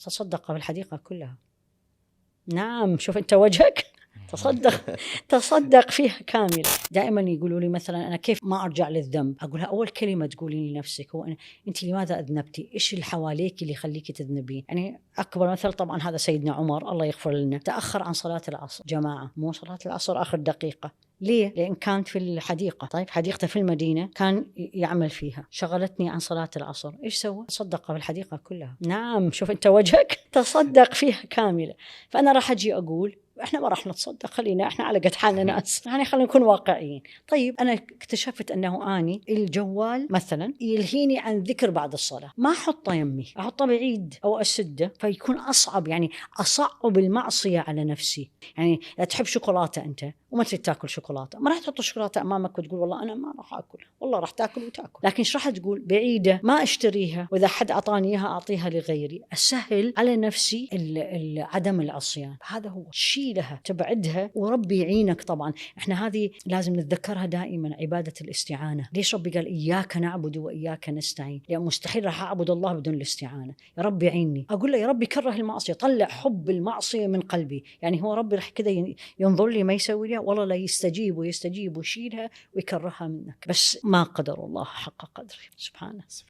تصدق بالحديقة كلها. نعم، شوف أنت وجهك، تصدق فيها كامل. دائما يقولوا لي مثلا أنا كيف ما أرجع للذنب، أقولها أول كلمة تقولين لنفسك هو أنت لماذا أذنبتي؟ إيش اللي حواليك اللي يخليك تذنبين؟ يعني أكبر مثل طبعا هذا سيدنا عمر الله يغفر لنا، تأخر عن صلاة العصر جماعة، مو صلاة العصر آخر دقيقة. ليه؟ لأن كانت في الحديقة. طيب حديقته في المدينة كان يعمل فيها، شغلتني عن صلاة العصر. إيش سوى؟ صدق بالحديقة كلها. نعم، شوف أنت وجهك، تصدق فيها كاملة. فأنا راح أجي أقول احنا ما راح نتصدق، خلينا احنا على قد حالنا ناس، يعني خلينا نكون واقعيين. طيب انا اكتشفت انه اني الجوال مثلا يلهيني عن ذكر بعد الصلاه، ما احطه يمي، احطه بعيد او اسده، فيكون اصعب، يعني اصعب المعصيه على نفسي. يعني لا تحب شوكولاته انت وما تريد تاكل شوكولاته، ما راح تحط الشوكولاته امامك وتقول والله انا ما راح اكل، والله راح تاكل وتاكل. لكن ايش راح تقول؟ بعيده، ما اشتريها، واذا حد اعطاني اياها اعطيها لغيري، اسهل على نفسي عدم العصيان. هذا هو شيء لها، تبعدها وربي يعينك. طبعا احنا هذه لازم نتذكرها دائما، عبادة الاستعانة. ليش ربي قال إياك نعبد وإياك نستعين؟ لأن يعني مستحيل راح أعبد الله بدون الاستعانة. يا ربي يعيني، أقول له يا ربي كره المعصية، طلع حب المعصية من قلبي. يعني هو ربي راح كذا ينظر لي ما يسوي لي، والله لا يستجيب ويستجيب ويشيلها ويكرهها منك، بس ما قدر الله حق قدره سبحانه.